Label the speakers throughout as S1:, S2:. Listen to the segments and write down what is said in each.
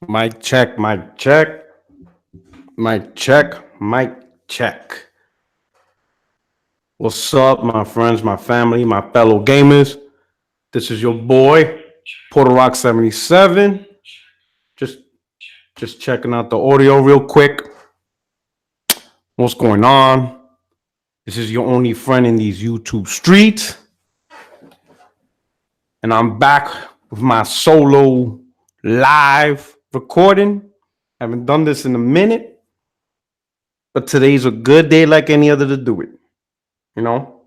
S1: Mic check, mic check, mic check, mic check. What's up, my friends, my family, my fellow gamers? This is your boy, Porter Rock 77. Just just checking out the audio real quick. What's going on? This is your only friend in these YouTube streets. And I'm back with my solo live recording. Haven't done this in a minute, but today's a good day like any other to do it. You know,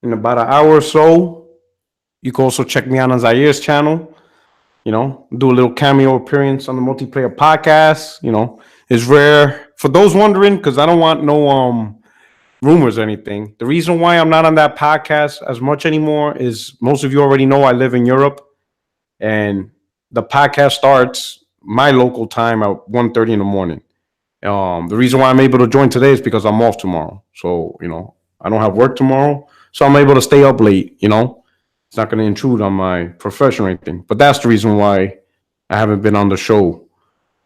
S1: in about an hour or so, you can also check me out on Zaire's channel. Do a little cameo appearance on the multiplayer podcast. It's rare for those wondering because I don't want no rumors or anything. The reason why I'm not on that podcast as much anymore is most of you already know I live in Europe, and the podcast starts my local time at 1:30 in the morning. The reason why I'm able to join today is because I'm off tomorrow. So, I don't have work tomorrow. So I'm able to stay up late. It's not going to intrude on my profession or anything. But that's the reason why I haven't been on the show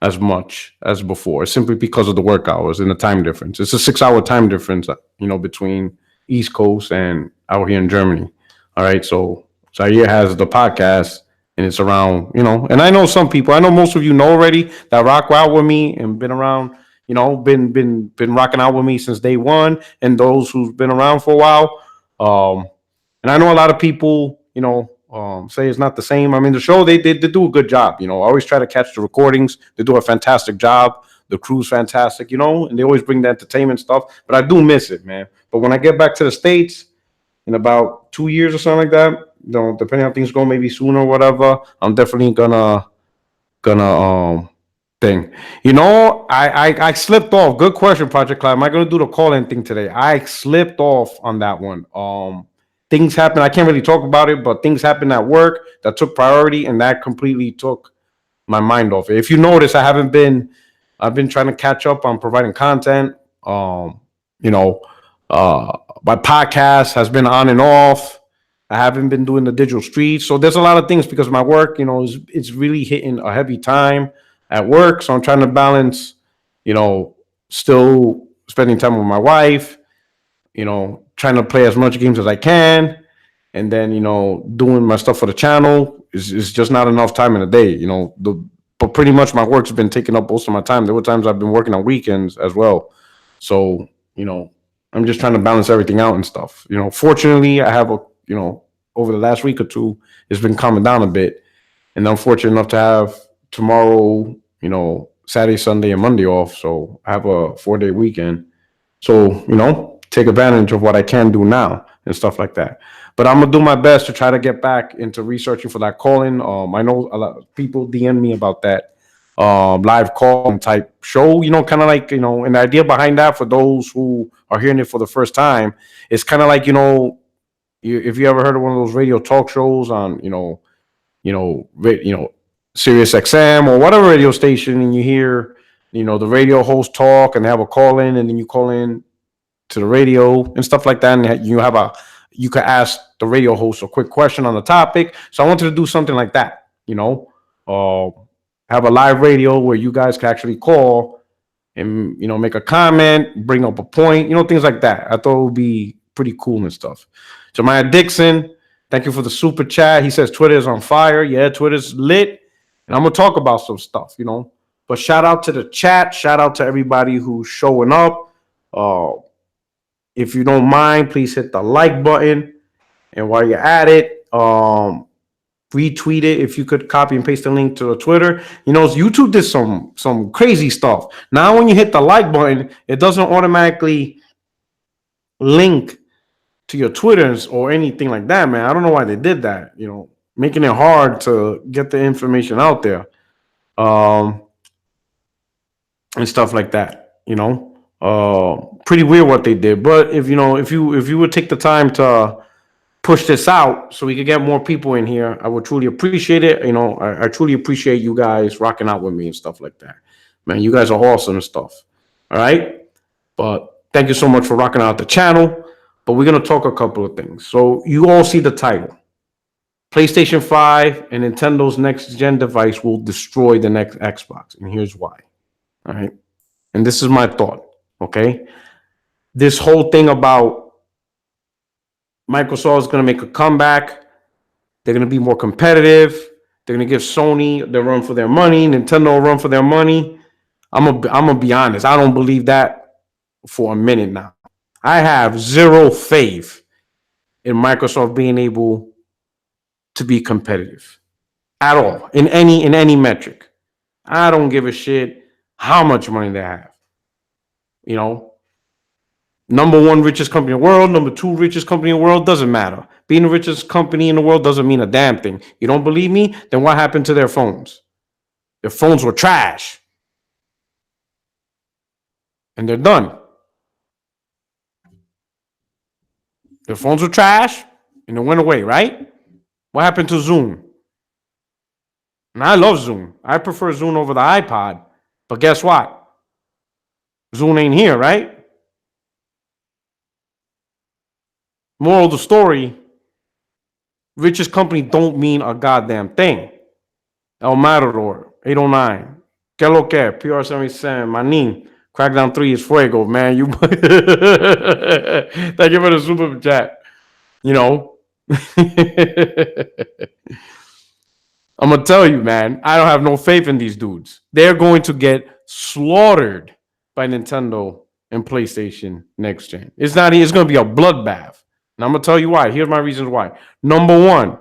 S1: as much as before. It's simply because of the work hours and the time difference. It's a 6 hour time difference, between East Coast and out here in Germany. All right. So Zaire has the podcast and it's around, and I know some people, I know most of you know already that rock out with me and been around, been rocking out with me since day one, and those who've been around for a while. And I know a lot of people, say it's not the same. I mean, the show they do a good job. I always try to catch the recordings. They do a fantastic job. The crew's fantastic, and they always bring the entertainment stuff. But I do miss it, man. But when I get back to the States in about 2 years or something like that, depending on how things go, maybe sooner or whatever, I'm definitely gonna thing. I slipped off. Good question, Project Cloud. Am I gonna do the call in thing today? I slipped off on that one. Things happen. I can't really talk about it, but things happened at work that took priority, and that completely took my mind off it. If you notice, I've been trying to catch up on providing content. You know, my podcast has been on and off. I haven't been doing the digital streets, so there's a lot of things because my work, it's really hitting a heavy time at work. So I'm trying to balance, still spending time with my wife, trying to play as much games as I can, and then doing my stuff for the channel is just not enough time in a day. But pretty much my work's been taking up most of my time. There were times I've been working on weekends as well, so I'm just trying to balance everything out and stuff. Fortunately, I have over the last week or two, it's been calming down a bit, and I'm fortunate enough to have tomorrow, Saturday, Sunday, and Monday off. So I have a 4 day weekend. So, take advantage of what I can do now and stuff like that. But I'm gonna do my best to try to get back into researching for that calling. I know a lot of people DM me about that live call type show. Kind of like and the idea behind that for those who are hearing it for the first time is kind of like if you ever heard of one of those radio talk shows on Sirius XM or whatever radio station, and you hear the radio host talk and they have a call in, and then you call in to the radio and stuff like that, and you can ask the radio host a quick question on the topic. So I wanted to do something like that, have a live radio where you guys can actually call and make a comment, bring up a point, things like that. I thought it would be pretty cool and stuff. Jeremiah Dixon, thank you for the super chat. He says Twitter is on fire. Yeah, Twitter's lit, and I'm gonna talk about some stuff, But shout out to the chat. Shout out to everybody who's showing up. If you don't mind, please hit the like button. And while you're at it, retweet it. If you could copy and paste the link to the Twitter. YouTube did some crazy stuff. Now, when you hit the like button, it doesn't automatically link to your Twitters or anything like that, man. I don't know why they did that, making it hard to get the information out there. And stuff like that, pretty weird what they did. But if you would take the time to push this out so we could get more people in here, I would truly appreciate it. I truly appreciate you guys rocking out with me and stuff like that. Man, you guys are awesome and stuff. All right. But thank you so much for rocking out the channel. But we're going to talk a couple of things. So you all see the title. PlayStation 5 and Nintendo's next gen device will destroy the next Xbox. And here's why. All right. And this is my thought. Okay. This whole thing about Microsoft is going to make a comeback. They're going to be more competitive. They're going to give Sony the run for their money, Nintendo a run for their money. I'm gonna be honest. I don't believe that for a minute now. I have zero faith in Microsoft being able to be competitive at all in any metric. I don't give a shit how much money they have. You know, number one richest company in the world, number two richest company in the world, doesn't matter. Being the richest company in the world doesn't mean a damn thing. You don't believe me? Then what happened to their phones? Their phones were trash. And they're done. Their phones were trash and it went away, right? What happened to Zoom? And I love Zoom. I prefer Zoom over the iPod. But guess what? Zoom ain't here, right? Moral of the story, richest company don't mean a goddamn thing. El Matador, 809. Que lo que? PR77, Manin. Crackdown 3 is fuego, man. You thank you for the super chat. You know. I'm gonna tell you, man, I don't have no faith in these dudes. They're going to get slaughtered by Nintendo and PlayStation next gen. It's gonna be a bloodbath. And I'm gonna tell you why. Here's my reasons why. Number one,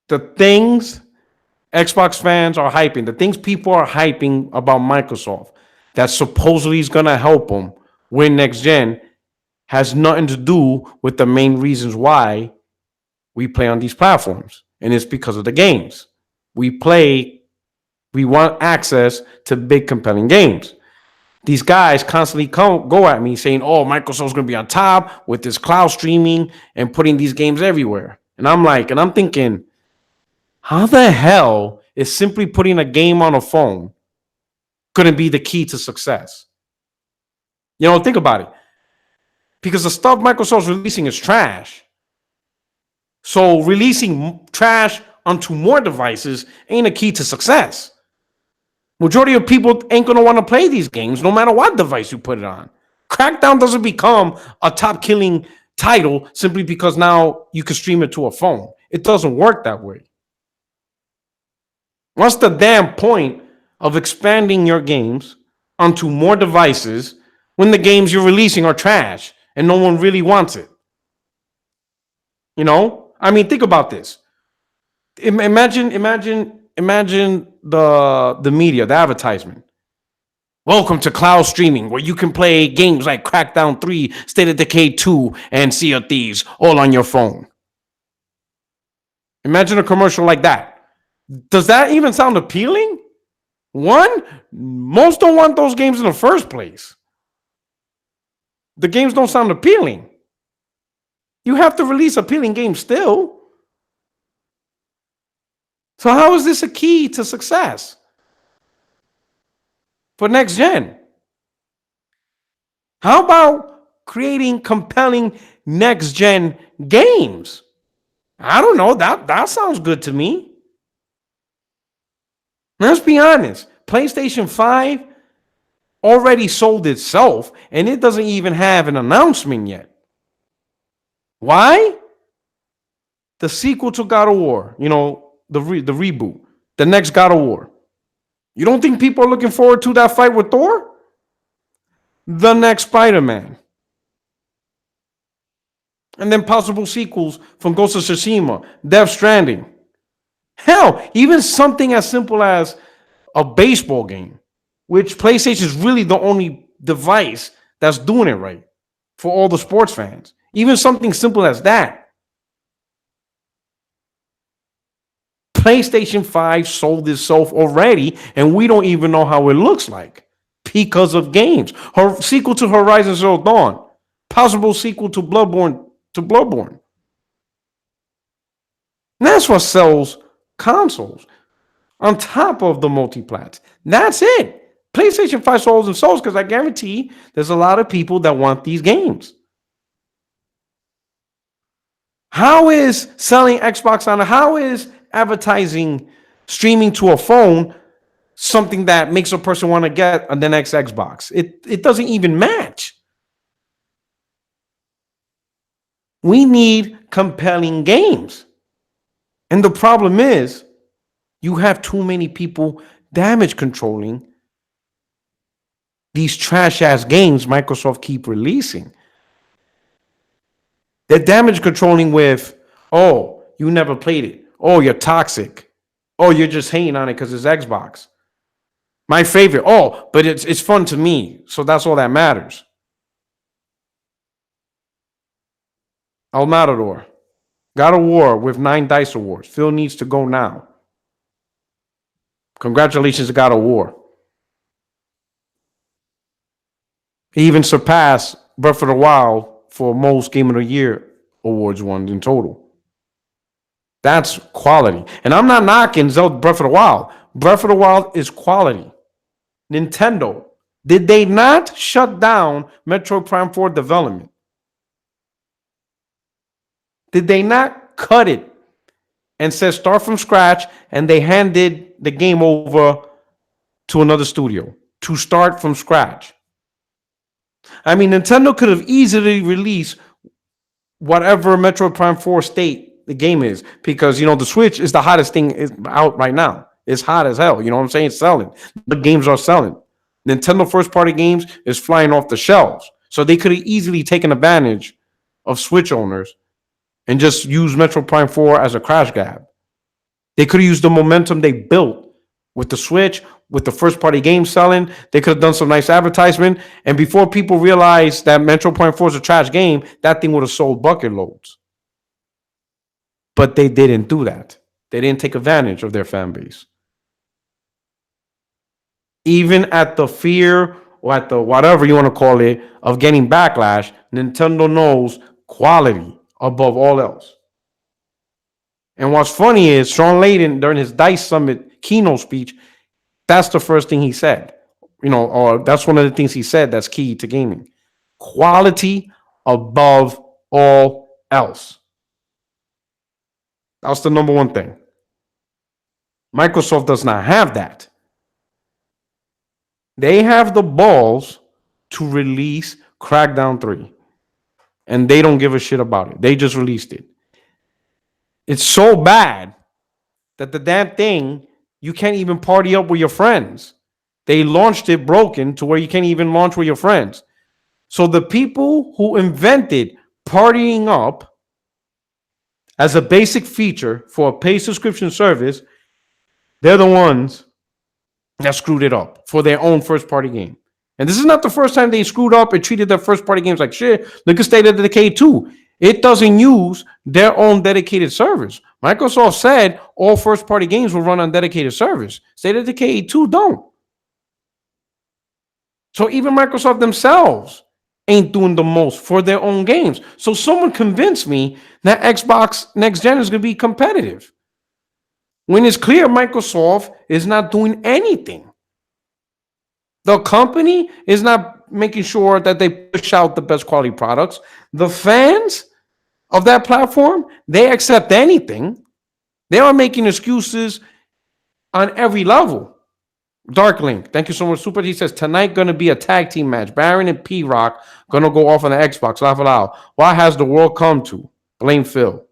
S1: the things Xbox fans are hyping, the things people are hyping about Microsoft that supposedly is going to help them win next gen has nothing to do with the main reasons why we play on these platforms. And it's because of the games. We want access to big, compelling games. These guys constantly go at me saying, oh, Microsoft's going to be on top with this cloud streaming and putting these games everywhere. And I'm thinking, how the hell is simply putting a game on a phone going to be the key to success? You know, think about it. Because the stuff Microsoft's releasing is trash. So releasing trash onto more devices ain't a key to success. Majority of people ain't going to want to play these games no matter what device you put it on. Crackdown doesn't become a top killing title simply because now you can stream it to a phone. It doesn't work that way. What's the damn point of expanding your games onto more devices when the games you're releasing are trash and no one really wants it? You know? I mean, think about this. Imagine the media, the advertisement. Welcome to cloud streaming, where you can play games like Crackdown 3, State of Decay 2, and Sea of Thieves all on your phone. Imagine a commercial like that. Does that even sound appealing? One, most don't want those games in the first place. The games don't sound appealing. You have to release appealing games still. So how is this a key to success for next gen? How about creating compelling next gen games? I don't know. That sounds good to me. Let's be honest. PlayStation 5 already sold itself, and it doesn't even have an announcement yet. Why? The sequel to God of War, you know, the reboot, the next God of War. You don't think people are looking forward to that fight with Thor? The next Spider-Man. And then possible sequels from Ghost of Tsushima, Death Stranding. Hell, even something as simple as a baseball game, which PlayStation is really the only device that's doing it right for all the sports fans. Even something simple as that. PlayStation 5 sold itself already, and we don't even know how it looks like because of games. Her sequel to Horizon Zero Dawn, possible sequel to Bloodborne. And that's what sells consoles on top of the multiplats. That's it. PlayStation 5 souls and souls because I guarantee there's a lot of people that want these games. How is selling Xbox on? How is advertising streaming to a phone something that makes a person want to get the next Xbox? It doesn't even match. We need compelling games. And the problem is you have too many people damage controlling these trash ass games Microsoft keep releasing. They're damage controlling with, oh, you never played it. Oh, you're toxic. Oh, you're just hating on it because it's Xbox. My favorite. Oh, but it's fun to me. So that's all that matters. El Matador. God of War with 9 DICE awards. Phil needs to go now. Congratulations to God of War. He even surpassed Breath of the Wild for most Game of the Year awards won in total. That's quality. And I'm not knocking Zelda Breath of the Wild. Breath of the Wild is quality. Nintendo, did they not shut down Metroid Prime 4 development? Did they not cut it and said start from scratch, and they handed the game over to another studio to start from scratch? I mean, Nintendo could have easily released whatever Metroid Prime 4 state the game is, because, you know, the Switch is the hottest thing out right now. It's hot as hell. You know what I'm saying? It's selling. The games are selling. Nintendo first party games is flying off the shelves. So they could have easily taken advantage of Switch owners and just use Metroid Prime 4 as a crash grab. They could have used the momentum they built with the Switch, with the first party game selling. They could have done some nice advertisement. And before people realized that Metroid Prime 4 is a trash game, that thing would have sold bucket loads. But they didn't do that. They didn't take advantage of their fan base. Even at the fear or at the whatever you want to call it of getting backlash, Nintendo knows quality above all else. And what's funny is Sean Layden, during his DICE Summit keynote speech, that's the first thing he said. You know, or that's one of the things he said that's key to gaming. Quality above all else. That's the number one thing. Microsoft does not have that. They have the balls to release Crackdown 3. And they don't give a shit about it. They just released it. It's so bad that the damn thing, you can't even party up with your friends. They launched it broken to where you can't even launch with your friends. So the people who invented partying up as a basic feature for a paid subscription service, they're the ones that screwed it up for their own first party game. And this is not the first time they screwed up and treated their first party games like shit. Look at State of Decay 2. It doesn't use their own dedicated servers. Microsoft said all first party games will run on dedicated servers. State of Decay 2 don't. So even Microsoft themselves ain't doing the most for their own games. So someone convinced me that Xbox next gen is going to be competitive, when it's clear Microsoft is not doing anything. The company is not making sure that they push out the best quality products. The fans of that platform, they accept anything. They are making excuses on every level. Dark Link, thank you so much. Super, he says, tonight going to be a tag team match. Baron and P-Rock going to go off on the Xbox. Laugh it out. What has the world come to? Blame Phil.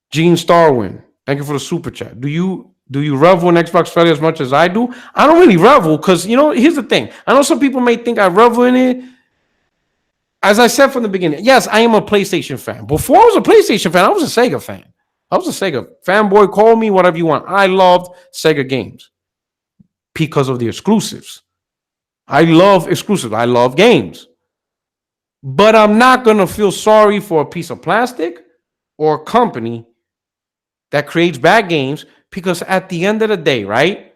S1: Gene Starwin, thank you for the super chat. Do you revel in Xbox failure as much as I do? I don't really revel because, you know, here's the thing. I know some people may think I revel in it. As I said from the beginning, yes, I am a PlayStation fan. Before I was a PlayStation fan, I was a Sega fan. I was a Sega fanboy. Call me whatever you want. I loved Sega games because of the exclusives. I love exclusives. I love games. But I'm not going to feel sorry for a piece of plastic or a company that creates bad games, because at the end of the day, right,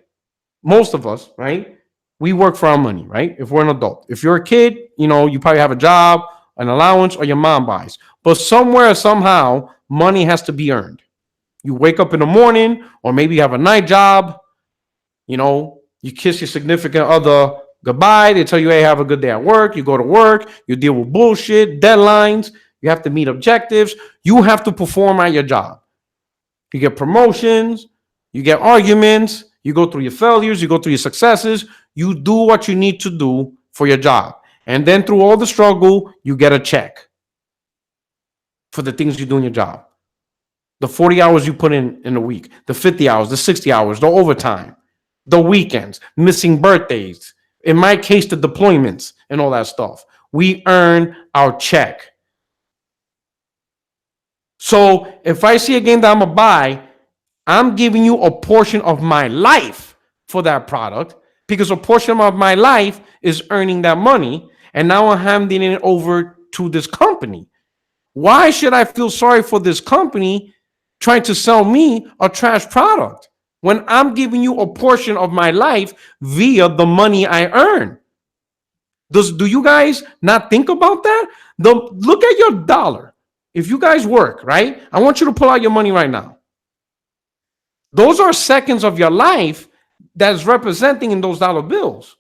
S1: most of us, right, we work for our money, right? If we're an adult. If you're a kid, you know, you probably have a job, an allowance, or your mom buys. But somewhere, somehow, money has to be earned. You wake up in the morning, or maybe you have a night job, you know, you kiss your significant other goodbye. They tell you, hey, have a good day at work. You go to work, you deal with bullshit, deadlines. You You have to meet objectives. You have to perform at your job. You get promotions, you get arguments, you go through your failures, you go through your successes. You do what you need to do for your job. And then through all the struggle, you get a check for the things you do in your job. The 40 hours you put in a week, the 50 hours, the 60 hours, the overtime, the weekends, missing birthdays, in my case, the deployments and all that stuff. We earn our check. So if I see a game that I'm going to buy, I'm giving you a portion of my life for that product, because a portion of my life is earning that money. And now I'm handing it over to this company. Why should I feel sorry for this company trying to sell me a trash product when I'm giving you a portion of my life via the money I earn? Do you guys not think about that? Look at your dollar. If you guys work, right? I want you to pull out your money right now. Those are seconds of your life that's representing in those dollar bills.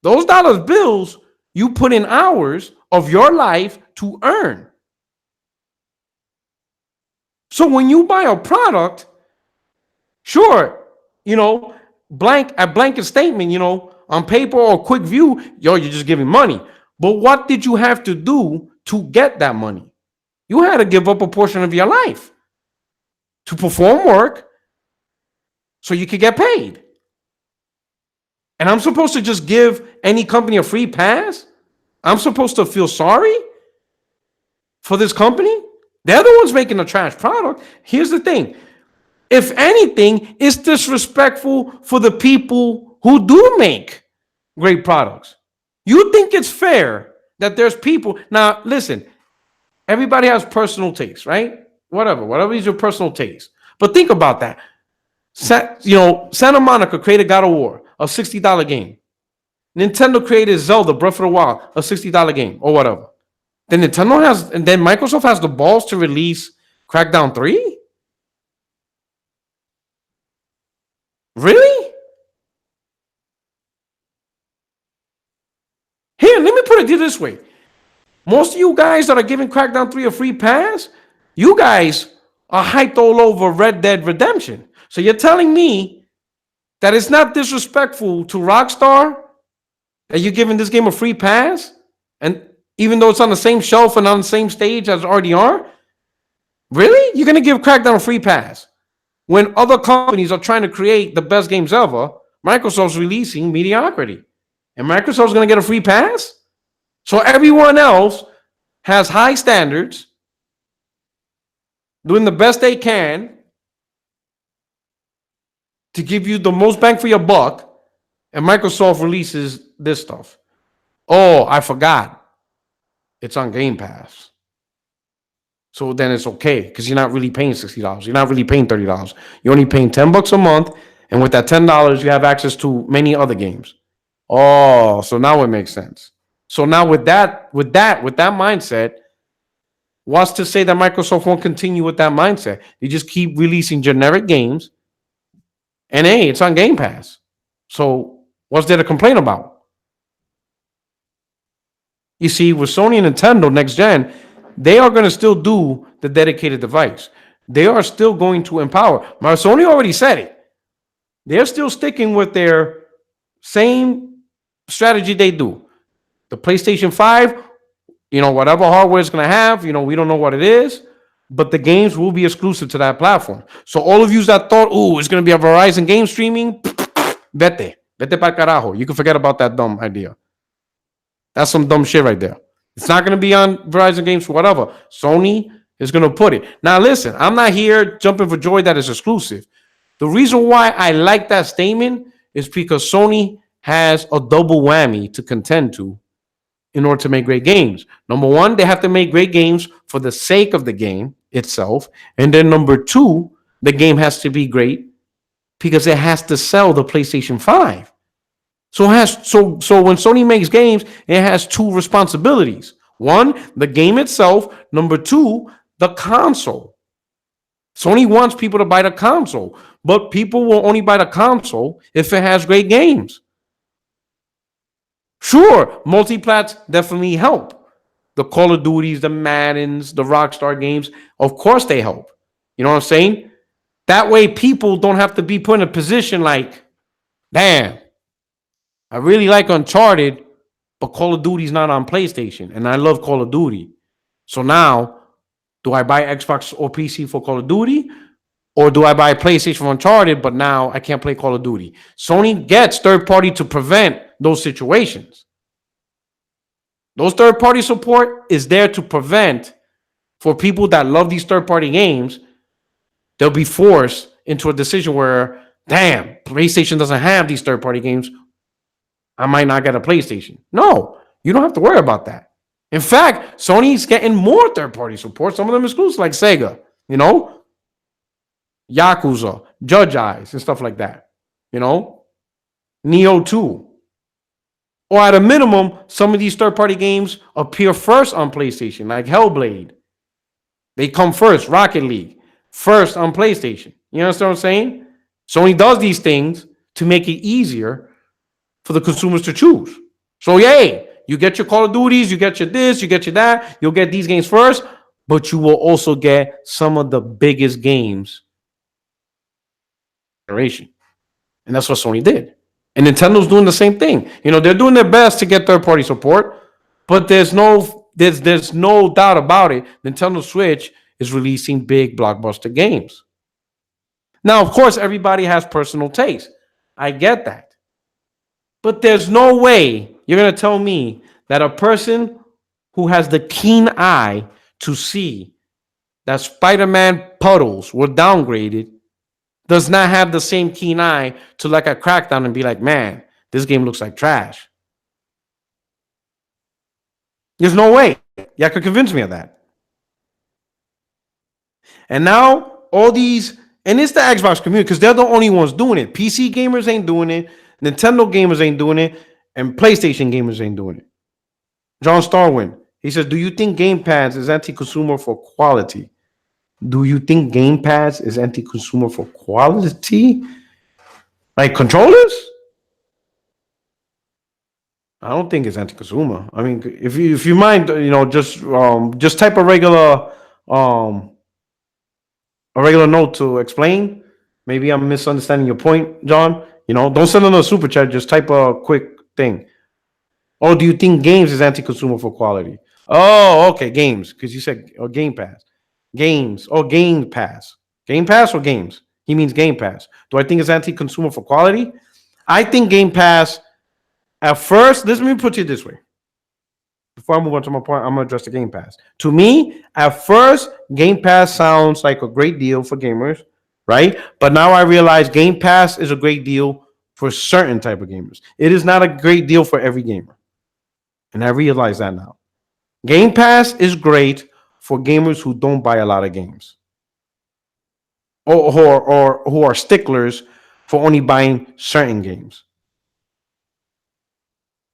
S1: Those dollar bills you put in hours of your life to earn. So when you buy a product, sure, blanket statement, on paper or quick view, you're just giving money. But what did you have to do to get that money? You had to give up a portion of your life to perform work so you could get paid. And I'm supposed to just give any company a free pass? I'm supposed to feel sorry for this company? They're the ones making a trash product. Here's the thing. If anything, it's disrespectful for the people who do make great products. You think it's fair that there's people... Now, listen, everybody has personal taste, right? Whatever is your personal taste. But think about that. Santa Monica created God of War, a $60 game. Nintendo created Zelda Breath of the Wild, a $60 game, or whatever. Then Microsoft has the balls to release Crackdown 3? Really? Here, let me put it this way. Most of you guys that are giving Crackdown 3 a free pass, you guys are hyped all over Red Dead Redemption. So you're telling me that it's not disrespectful to Rockstar that you're giving this game a free pass? And even though it's on the same shelf and on the same stage as RDR? Really? You're going to give Crackdown a free pass? When other companies are trying to create the best games ever, Microsoft's releasing mediocrity. And Microsoft's going to get a free pass? So everyone else has high standards, doing the best they can to give you the most bang for your buck, and Microsoft releases this stuff. Oh, I forgot. It's on Game Pass. So then it's okay, because you're not really paying $60. You're not really paying $30. You're only paying $10 a month, and with that $10, you have access to many other games. Oh, so now it makes sense. So now with that mindset, what's to say that Microsoft won't continue with that mindset? They just keep releasing generic games, and hey, it's on Game Pass. So what's there to complain about? You see, with Sony and Nintendo next gen, they are going to still do the dedicated device. They are still going to empower. Sony already said it. They're still sticking with their same strategy they do. The PlayStation 5, whatever hardware it's going to have, we don't know what it is, but the games will be exclusive to that platform. So all of you that thought, it's going to be a Verizon game streaming, vete pa'l carajo. You can forget about that dumb idea. That's some dumb shit right there. It's not going to be on Verizon games for whatever. Sony is going to put it. Now, listen, I'm not here jumping for joy that it's exclusive. The reason why I like that statement is because Sony has a double whammy to contend to in order to make great games. Number one, they have to make great games for the sake of the game itself. And then number two, the game has to be great because it has to sell the PlayStation 5. So when Sony makes games, it has two responsibilities. One, the game itself. Number two, the console. Sony wants people to buy the console, but people will only buy the console if it has great games. Sure, multiplats definitely help. the Call of Duties, the Maddens, the Rockstar games, of course they help. You know what I'm saying? That way people don't have to be put in a position like, damn, I really like Uncharted, but Call of Duty's not on PlayStation, and I love Call of Duty. So now, do I buy Xbox or PC for Call of Duty? Or do I buy PlayStation for Uncharted, but now I can't play Call of Duty? Sony gets third party to prevent those situations. Those third party support is there to prevent, for people that love these third party games, they'll be forced into a decision where, damn, PlayStation doesn't have these third party games. I might not get a PlayStation. No, you don't have to worry about that. In fact, Sony's getting more third party support. Some of them exclusive, like Sega, you know, Yakuza, Judge Eyes, and stuff like that. You know, Neo 2. Or at a minimum, some of these third-party games appear first on PlayStation, like Hellblade. They come first, Rocket League, first on PlayStation. You understand what I'm saying? Sony does these things to make it easier for the consumers to choose. So, yay, you get your Call of Duties, you get your this, you get your that, you'll get these games first, but you will also get some of the biggest games generation. And that's what Sony did. And Nintendo's doing the same thing. You know, they're doing their best to get third-party support, but there's no doubt about it. Nintendo Switch is releasing big blockbuster games. Now, of course, everybody has personal taste. I get that. But there's no way you're going to tell me that a person who has the keen eye to see that Spider-Man puddles were downgraded does not have the same keen eye to like a Crackdown and be like, man, this game looks like trash. There's no way. Y'all could convince me of that. And now all these, and it's the Xbox community because they're the only ones doing it. PC gamers ain't doing it. Nintendo gamers ain't doing it. And PlayStation gamers ain't doing it. John Starwin, he says, do you think Game Pass is anti-consumer for quality? Do you think Game Pass is anti-consumer for quality? Like controllers? I don't think it's anti-consumer. I mean, if you mind, you know, just type a regular note to explain. Maybe I'm misunderstanding your point, John. You know, don't send another super chat. Just type a quick thing. Oh, do you think games is anti-consumer for quality? Oh, okay, games, because you said Game Pass. Games or Game Pass. Game Pass or games? He means Game Pass. Do I think it's anti-consumer for quality? I think Game Pass, at first, let me put it this way. Before I move on to my point, I'm going to address the Game Pass. To me, at first, Game Pass sounds like a great deal for gamers, right? But now I realize Game Pass is a great deal for certain type of gamers. It is not a great deal for every gamer. And I realize that now. Game Pass is great for gamers who don't buy a lot of games, or who are sticklers for only buying certain games.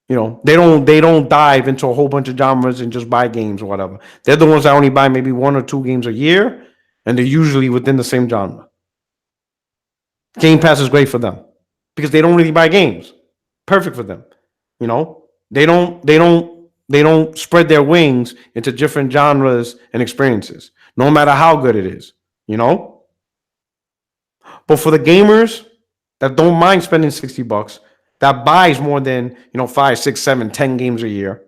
S1: You know, they don't dive into a whole bunch of genres and just buy games or whatever. They're the ones that only buy maybe 1 or 2 games a year, and they're usually within the same genre. Game Pass is great for them because they don't really buy games. Perfect for them. You know, they don't spread their wings into different genres and experiences, no matter how good it is, you know? But for the gamers that don't mind spending $60, that buys more than, you know, 5, 6, 7, 10 games a year.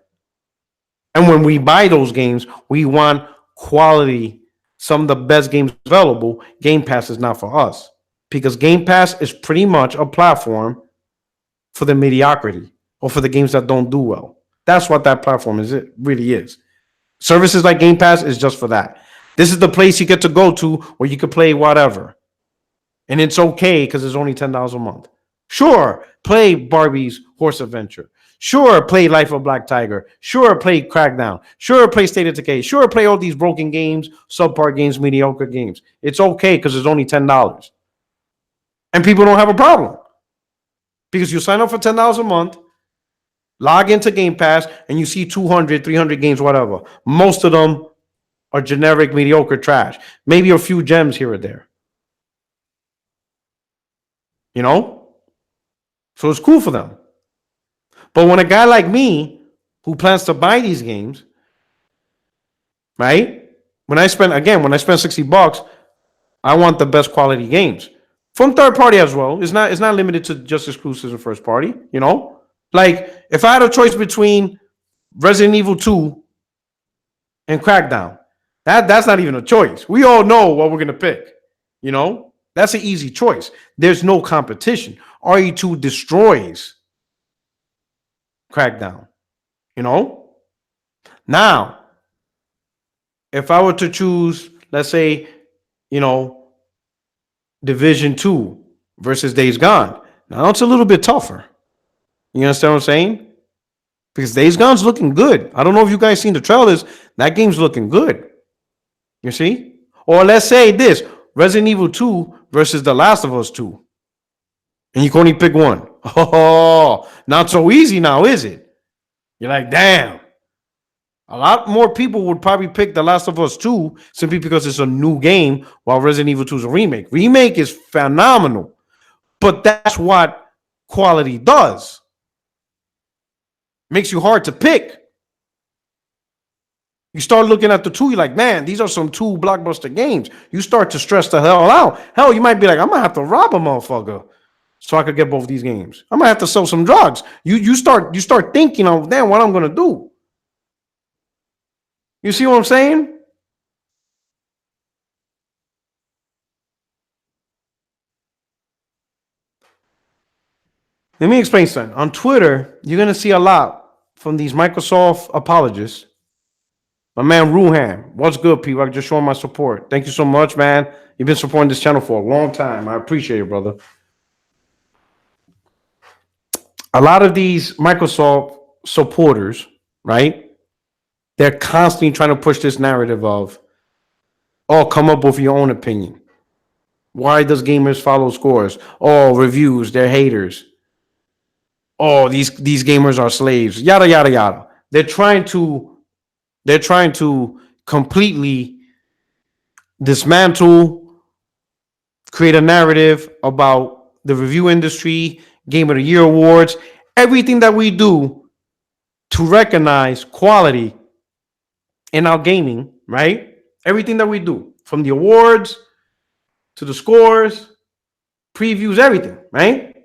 S1: And when we buy those games, we want quality, some of the best games available. Game Pass is not for us because Game Pass is pretty much a platform for the mediocrity or for the games that don't do well. That's what that platform is. It really is. Services like Game Pass is just for that. This is the place you get to go to where you can play whatever. And it's okay because it's only $10 a month. Sure, play Barbie's Horse Adventure. Sure, play Life of Black Tiger. Sure, play Crackdown. Sure, play State of Decay. Sure, play all these broken games, subpar games, mediocre games. It's okay because it's only $10. And people don't have a problem. Because you sign up for $10 a month, log into Game Pass, and you see 200, 300 games, whatever. Most of them are generic, mediocre trash. Maybe a few gems here or there. You know? So it's cool for them. But when a guy like me, who plans to buy these games, right? When I spend $60, I want the best quality games from third party as well. It's not limited to just exclusives and first party. Like if I had a choice between Resident Evil 2 and Crackdown, that's not even a choice. We all know what we're gonna pick. That's an easy choice. There's no competition. RE2 destroys Crackdown. Now, if I were to choose, let's say, Division 2 versus Days Gone, now it's a little bit tougher. You understand what I'm saying? Because Days Gone's looking good. I don't know if you guys seen the trailers. That game's looking good. You see? Or let's say this, Resident Evil 2 versus The Last of Us 2. And you can only pick one. Oh, not so easy now, is it? You're like, damn. A lot more people would probably pick The Last of Us 2 simply because it's a new game, while Resident Evil 2 is a remake. Remake is phenomenal, but that's what quality does. Makes you hard to pick. You start looking at the two, you're like, man, these are some two blockbuster games. You start to stress the hell out. Hell, you might be like, I'm gonna have to rob a motherfucker so I could get both these games. I'm gonna have to sell some drugs. You start thinking of, damn, what I'm gonna do. You see what I'm saying? Let me explain something. On Twitter, you're going to see a lot from these Microsoft apologists. My man Ruham, what's good, people? I'm just showing my support. Thank you so much, man. You've been supporting this channel for a long time. I appreciate it, brother. A lot of these Microsoft supporters, right? They're constantly trying to push this narrative of, oh, come up with your own opinion. Why does gamers follow scores? Oh, reviews, they're haters. Oh, these gamers are slaves. Yada yada yada. They're trying to completely dismantle, create a narrative about the review industry, Game of the Year awards, everything that we do to recognize quality in our gaming, right? Everything that we do, from the awards to the scores, previews, everything, right?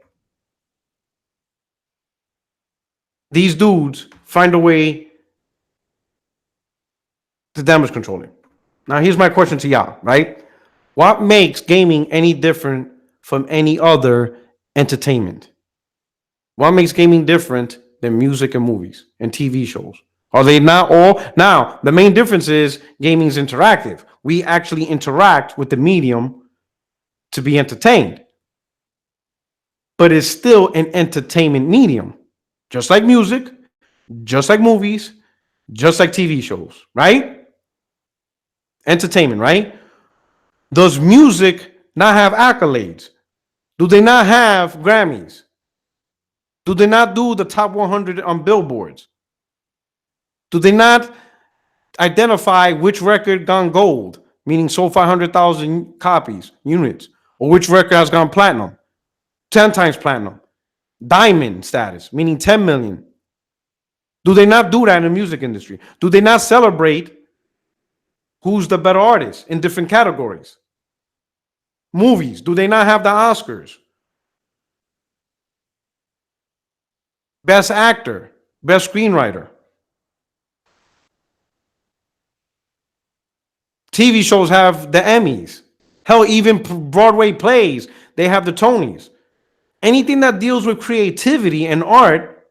S1: These dudes find a way to damage control it. Now, here's my question to y'all, right? What makes gaming any different from any other entertainment? What makes gaming different than music and movies and TV shows? Are they not all? Now, the main difference is gaming is interactive. We actually interact with the medium to be entertained. But it's still an entertainment medium. Just like music, just like movies, just like TV shows, right? Entertainment, right? Does music not have accolades? Do they not have Grammys? Do they not do the top 100 on billboards? Do they not identify which record gone gold, meaning sold 500,000 copies, units, or which record has gone platinum, 10 times platinum, diamond status, meaning 10 million? Do they not do that in the music industry? Do they not celebrate who's the better artist in different categories? Movies, do they not have the Oscars? Best actor, best screenwriter. TV shows have the Emmys. Hell, even Broadway plays, they have the Tonys. Anything that deals with creativity and art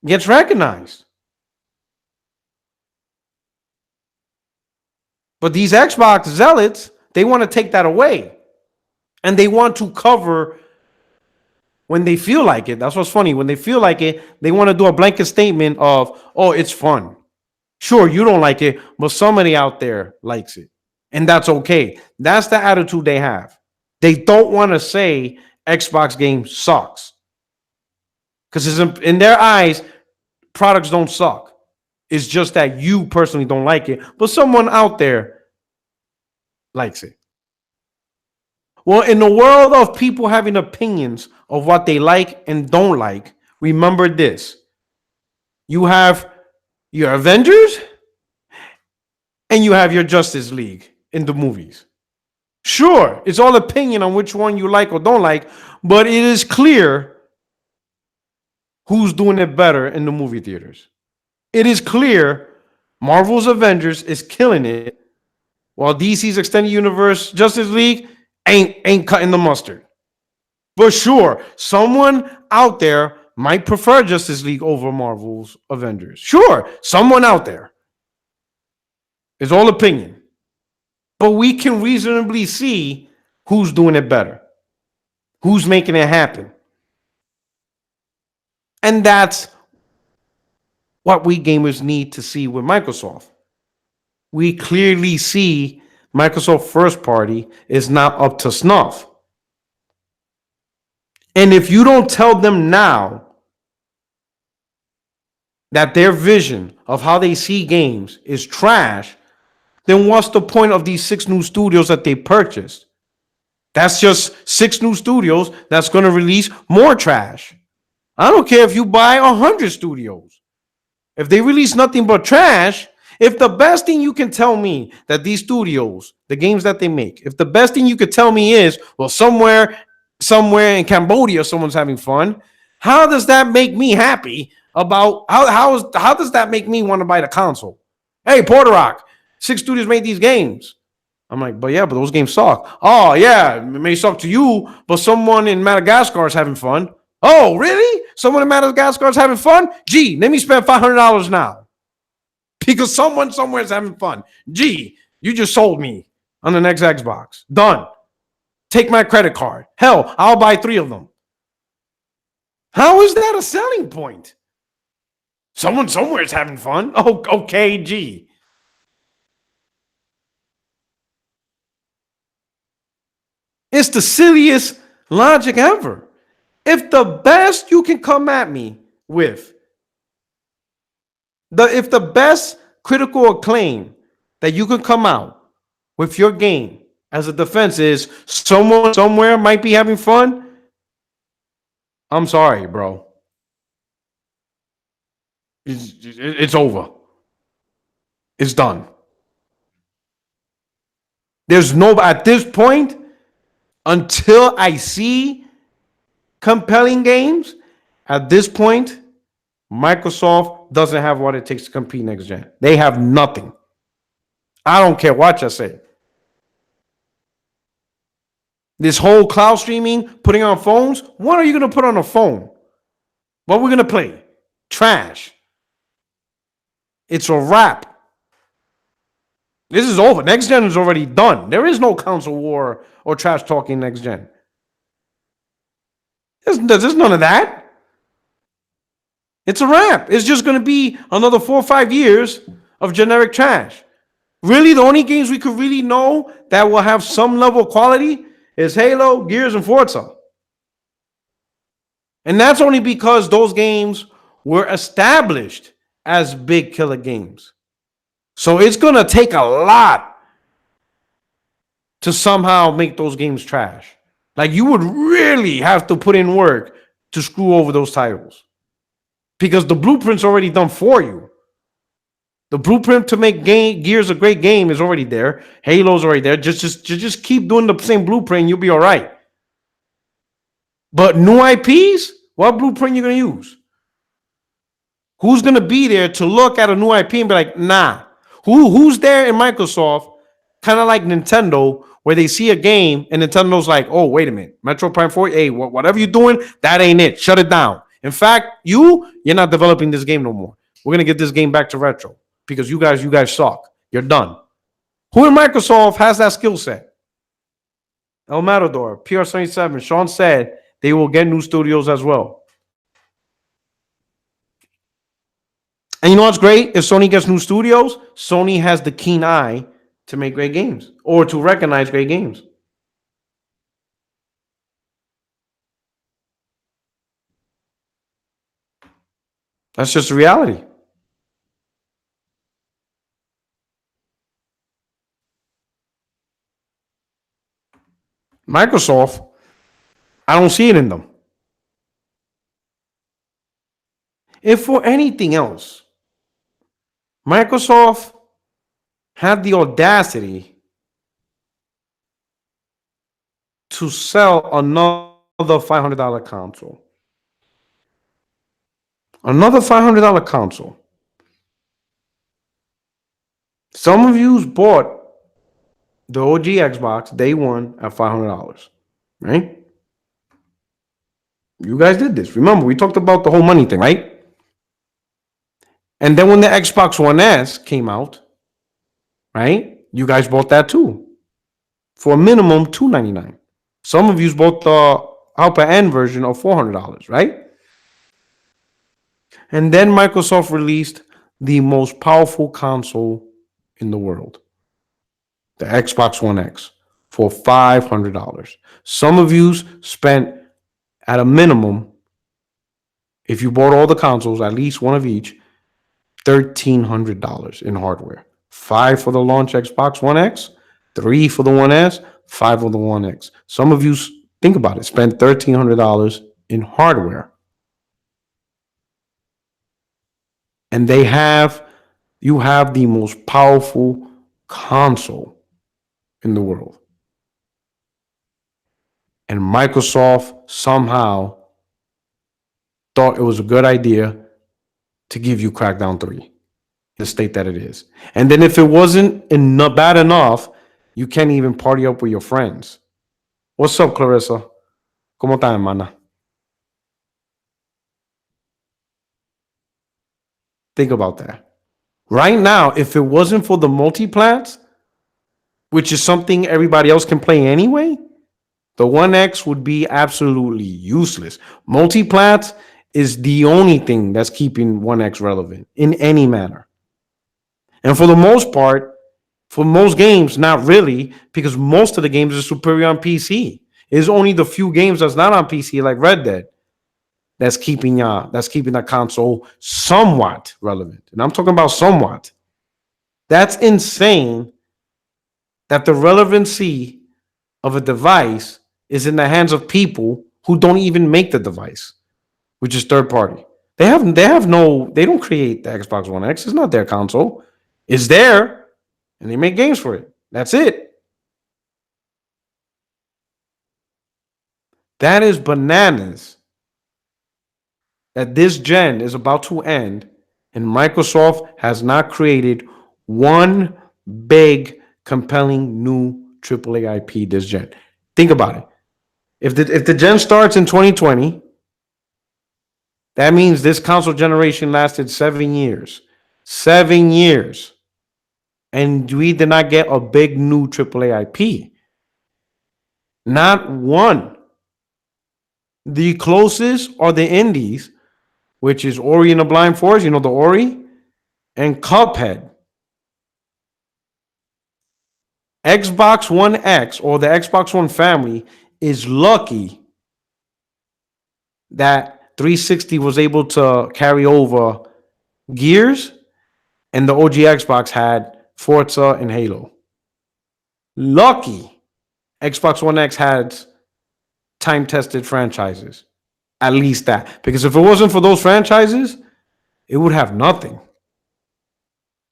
S1: gets recognized. But these Xbox zealots, they want to take that away. And they want to cover when they feel like it. That's what's funny. When they feel like it, they want to do a blanket statement of, oh, it's fun. Sure, you don't like it, but somebody out there likes it. And that's okay. That's the attitude they have. They don't want to say Xbox game sucks. Because in their eyes, products don't suck. It's just that you personally don't like it, but someone out there likes it. Well, in the world of people having opinions of what they like and don't like, remember this. You have your Avengers and you have your Justice League in the movies. Sure, it's all opinion on which one you like or don't like, but it is clear who's doing it better in the movie theaters. It is clear Marvel's Avengers is killing it, while DC's Extended Universe Justice League ain't cutting the mustard. For sure, someone out there might prefer Justice League over Marvel's Avengers. Sure, someone out there. It's all opinion. But we can reasonably see who's doing it better, who's making it happen. And that's what we gamers need to see with Microsoft. We clearly see Microsoft first party is not up to snuff. And if you don't tell them now that their vision of how they see games is trash, then what's the point of these 6 new studios that they purchased? That's just 6 new studios that's going to release more trash. I don't care if you buy 100 studios. If they release nothing but trash, if the best thing you can tell me that these studios, the games that they make, if the best thing you could tell me is, well, somewhere in Cambodia, someone's having fun, how does that make me happy about how does that make me want to buy the console? Hey, Porter Rock, 6 studios made these games. I'm like, but those games suck. Oh, yeah, it may suck to you, but someone in Madagascar is having fun. Oh, really? Someone in Madagascar is having fun? Gee, let me spend $500 now. Because someone somewhere is having fun. Gee, you just sold me on the next Xbox. Done. Take my credit card. Hell, I'll buy 3 of them. How is that a selling point? Someone somewhere is having fun. Oh, okay, gee. It's the silliest logic ever. If the best you can come at me with, if the best critical acclaim that you can come out with your game as a defense is someone somewhere might be having fun, I'm sorry, bro. It's over. It's done. There's no, at this point, until I see compelling games, at this point, Microsoft doesn't have what it takes to compete next gen. They have nothing. I don't care what you say. This whole cloud streaming, putting on phones, what are you going to put on a phone? What are we going to play? Trash. It's a wrap. This is over. Next gen is already done. There is no console war or trash talking next gen. There's none of that. It's a wrap. It's just going to be another 4 or 5 years of generic trash. Really, the only games we could really know that will have some level of quality is Halo, Gears, and Forza. And that's only because those games were established as big killer games. So it's going to take a lot to somehow make those games trash. Like, you would really have to put in work to screw over those titles. Because the blueprint's already done for you. The blueprint to make Gears a great game is already there. Halo's already there. Just keep doing the same blueprint and you'll be all right. But new IPs, what blueprint you going to use? Who's going to be there to look at a new IP and be like, nah. Who's there in Microsoft, kind of like Nintendo, where they see a game and Nintendo's like, oh, wait a minute. Metro Prime 4, hey, whatever you're doing, that ain't it. Shut it down. In fact, you're not developing this game no more. We're going to get this game back to retro because you guys suck. You're done. Who in Microsoft has that skill set? El Matador, PR77, Sean said they will get new studios as well. And you know what's great? If Sony gets new studios, Sony has the keen eye to make great games or to recognize great games. That's just the reality. Microsoft, I don't see it in them. If for anything else, Microsoft had the audacity to sell another $500 console. Another $500 console. Some of you bought the OG Xbox day one at $500, right? You guys did this. Remember, we talked about the whole money thing, right? And then when the Xbox One S came out, right? You guys bought that too for a minimum $299. Some of you bought the upper end version of $400, right? And then Microsoft released the most powerful console in the world, the Xbox One X, for $500. Some of you spent at a minimum, if you bought all the consoles, at least one of each, $1,300 in hardware. $5 for the launch Xbox One X, $3 for the One S, $5 for the One X. Some of you, think about it, spent $1,300 in hardware. And you have the most powerful console in the world. And Microsoft somehow thought it was a good idea to give you Crackdown 3, the state that it is. And then if it wasn't bad enough, you can't even party up with your friends. What's up, Clarissa? ¿Cómo está, hermana? Think about that. Right now, if it wasn't for the multiplats, which is something everybody else can play anyway, the One X would be absolutely useless. Multiplats is the only thing that's keeping One X relevant in any manner. And for the most part, for most games, not really, because most of the games are superior on PC. It's only the few games that's not on PC, like Red Dead, that's keeping that console somewhat relevant. And I'm talking about somewhat. That's insane that the relevancy of a device is in the hands of people who don't even make the device, which is third party. They don't create the Xbox One X. It's not their console. It's there, and they make games for it. That's it. That is bananas that this gen is about to end, and Microsoft has not created one big, compelling new AAA IP this gen. Think about it. If the gen starts in 2020, that means this console generation lasted 7 years. 7 years. And we did not get a big new AAA IP. Not one. The closest are the indies, which is Ori and the Blind Forest, the Ori, and Cuphead. Xbox One X, or the Xbox One family, is lucky that 360 was able to carry over Gears, and the OG Xbox had Forza and Halo. Lucky Xbox One X had time-tested franchises. At least that. Because if it wasn't for those franchises, it would have nothing.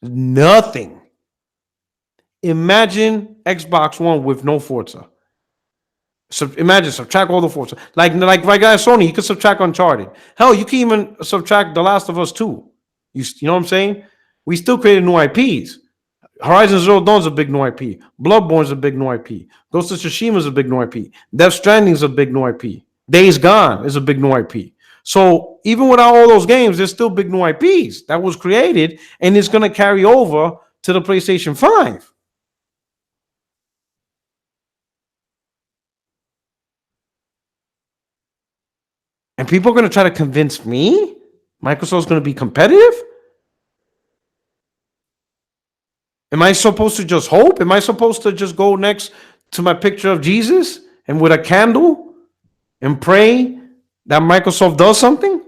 S1: Nothing. Imagine Xbox One with no Forza. So imagine, subtract all the Forza. Like Sony, you could subtract Uncharted. Hell, you can even subtract The Last of Us 2. You know what I'm saying? We still created new IPs. Horizon Zero Dawn is a big new IP. Bloodborne is a big new IP. Ghost of Tsushima is a big new IP. Death Stranding is a big new IP. Days Gone is a big new IP. So even without all those games, there's still big new IPs that was created, and it's going to carry over to the PlayStation 5. And people are going to try to convince me Microsoft's going to be competitive? Am I supposed to just hope? Am I supposed to just go next to my picture of Jesus and with a candle and pray that Microsoft does something?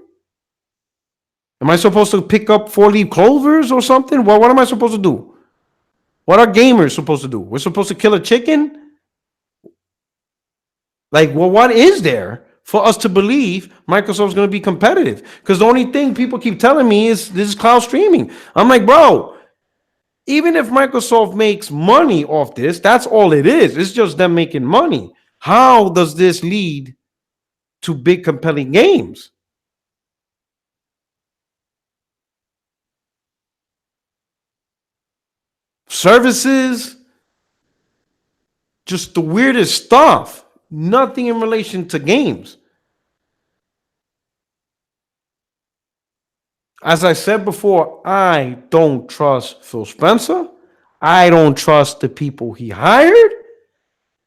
S1: Am I supposed to pick up 4-leaf clovers or something? Well, what am I supposed to do? What are gamers supposed to do? We're supposed to kill a chicken? Like, well, what is there for us to believe Microsoft's going to be competitive? Because the only thing people keep telling me is this is cloud streaming. I'm like, bro, Even if Microsoft makes money off this, that's all it is. It's just them making money. How does this lead to big compelling games? Services, just the weirdest stuff. Nothing in relation to games. As I said before, I don't trust Phil Spencer. I don't trust the people he hired.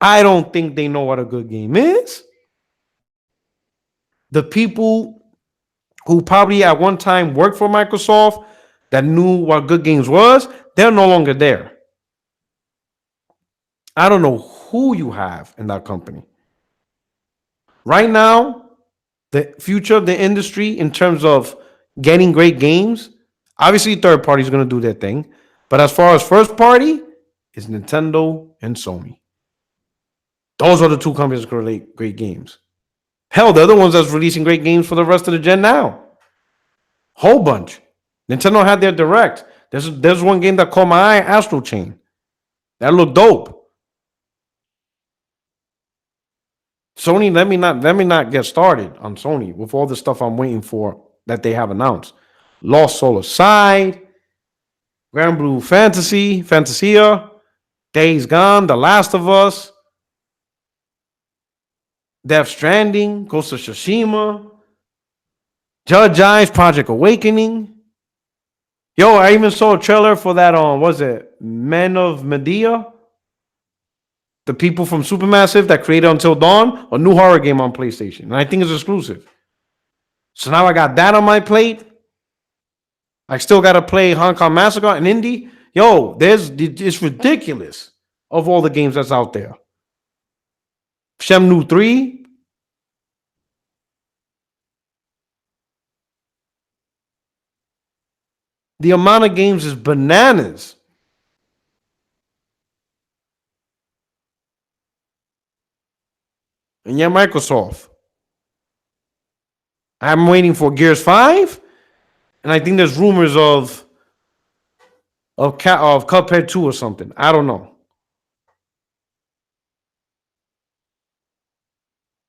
S1: I don't think they know what a good game is. The people who probably at one time worked for Microsoft that knew what good games was, they're no longer there. I don't know who you have in that company. Right now, the future of the industry in terms of getting great games, obviously third party is going to do their thing. But as far as first party, is Nintendo and Sony. Those are the two companies that create great games. Hell, they're the ones that's releasing great games for the rest of the gen now. Whole bunch. Nintendo had their direct. There's one game that caught my eye, Astral Chain. That looked dope. Sony, let me not get started on Sony with all the stuff I'm waiting for that they have announced. Lost Soul Aside, Grand Blue Fantasia, Days Gone, The Last of Us, Death Stranding, Ghost of Tsushima, Judge Eyes, Project Awakening. Yo, I even saw a trailer for that on, was it Men of Medea? The people from Supermassive that created Until Dawn, a new horror game on PlayStation. And I think it's exclusive. So now I got that on my plate. I still got to play Hong Kong Massacre and Indie. Yo, it's ridiculous of all the games that's out there. Shenmue 3. The amount of games is bananas. And yeah, Microsoft. I'm waiting for Gears 5. And I think there's rumors of Cuphead 2 or something. I don't know.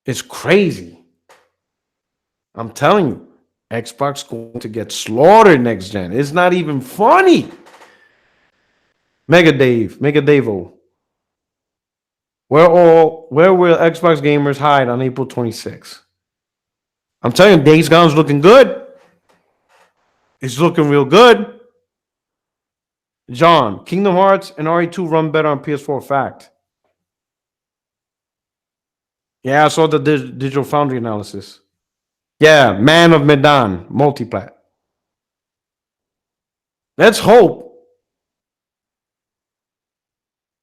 S1: It's crazy. I'm telling you, Xbox going to get slaughtered next gen. It's not even funny. Mega Davo. Where will Xbox gamers hide on April 26th? I'm telling you, Days Gone's looking good. It's looking real good. John, Kingdom Hearts and RE2 run better on PS4. Fact. Yeah, I saw the Digital Foundry analysis. Yeah, Man of Medan, multiplat. Let's hope.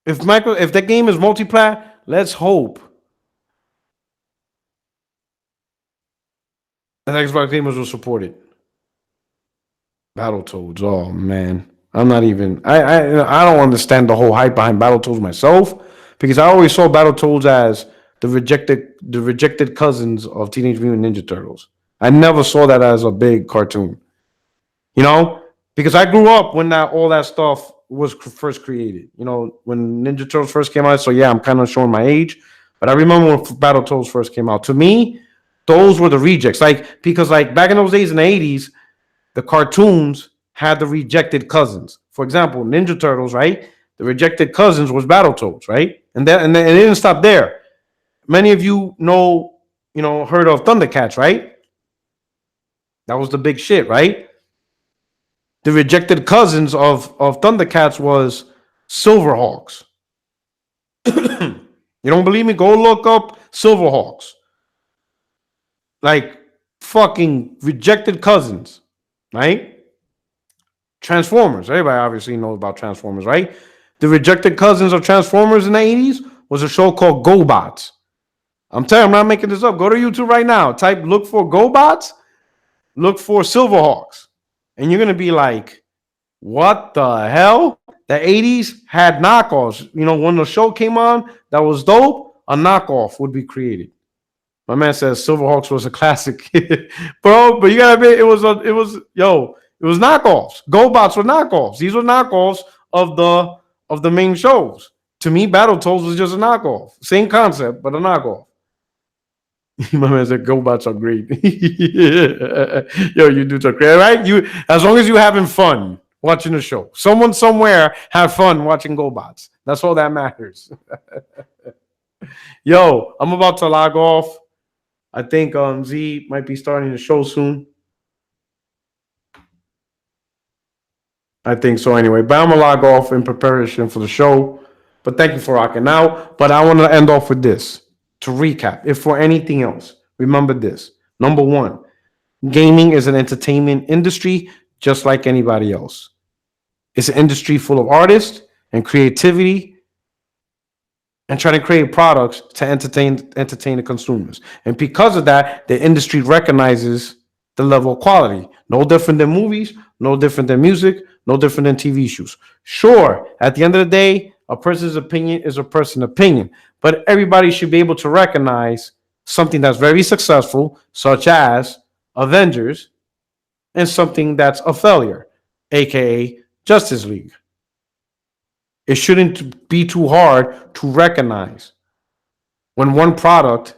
S1: If the game is multiplat, let's hope that Xbox gamers will support it. Battletoads, oh man. I'm not even I don't understand the whole hype behind Battletoads myself, because I always saw Battletoads as the rejected cousins of Teenage Mutant Ninja Turtles. I never saw that as a big cartoon. You know? Because I grew up when all that stuff was first created. You know, when Ninja Turtles first came out. So yeah, I'm kind of showing my age. But I remember when Battletoads first came out. To me, those were the rejects. Because back in those days in the 80s, the cartoons had the rejected cousins. For example, Ninja Turtles, right? The rejected cousins was Battletoads, right? And it didn't stop there. Many of you heard of Thundercats, right? That was the big shit, right? The rejected cousins of Thundercats was Silverhawks. You don't believe me? Go look up Silverhawks. Like fucking rejected cousins, right? Transformers. Everybody obviously knows about Transformers, right? The rejected cousins of Transformers in the 80s was a show called GoBots. I'm telling you, I'm not making this up. Go to YouTube right now. Look for GoBots. Look for Silverhawks. And you're going to be like, what the hell? The 80s had knockoffs. You know, when the show came on that was dope, a knockoff would be created. My man says Silverhawks was a classic. Bro, but you got to admit, it was knockoffs. GoBots were knockoffs. These were knockoffs of the main shows. To me, Battletoads was just a knockoff. Same concept, but a knockoff. My man said GoBots are great. Yo, you dudes are great, right? You, as long as you're having fun watching the show. Someone somewhere have fun watching GoBots. That's all that matters. Yo, I'm about to log off. I think Z might be starting the show soon. I think so anyway. But I'm gonna log off in preparation for the show. But thank you for rocking out. But I want to end off with this. To recap, if for anything else, remember this. Number one, gaming is an entertainment industry just like anybody else. It's an industry full of artists and creativity and trying to create products to entertain the consumers. And because of that, the industry recognizes the level of quality. No different than movies, no different than music, no different than TV shows. Sure, at the end of the day, a person's opinion is a person's opinion, but everybody should be able to recognize something that's very successful, such as Avengers, and something that's a failure, aka Justice League. It shouldn't be too hard to recognize when one product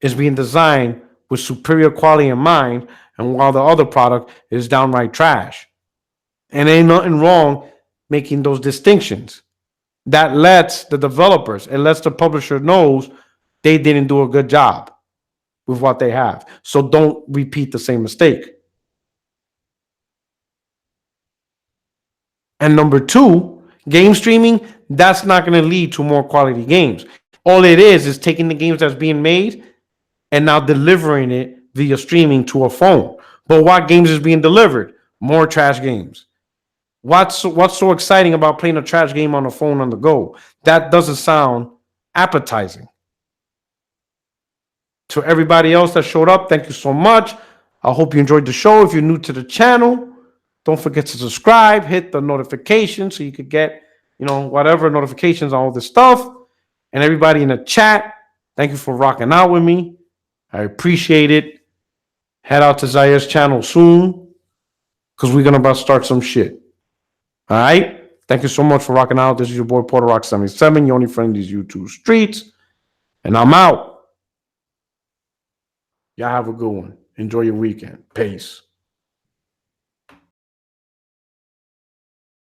S1: is being designed with superior quality in mind, and while the other product is downright trash. And ain't nothing wrong making those distinctions. That lets the developers, it lets the publisher knows they didn't do a good job with what they have. So don't repeat the same mistake. And number two, game streaming, that's not going to lead to more quality games. All it is taking the games that's being made and now delivering it via streaming to a phone. But what games is being delivered? More trash games. What's so exciting about playing a trash game on a phone on the go? That doesn't sound appetizing. To everybody else that showed up, thank you so much. I hope you enjoyed the show. If you're new to the channel, don't forget to subscribe, hit the notification so you could get, whatever notifications on all this stuff. And everybody in the chat, thank you for rocking out with me. I appreciate it. Head out to Zaya's channel soon because we're going to about start some shit. All right? Thank you so much for rocking out. This is your boy Porter Rock 77, your only friend in these YouTube streets. And I'm out. Y'all have a good one. Enjoy your weekend. Peace.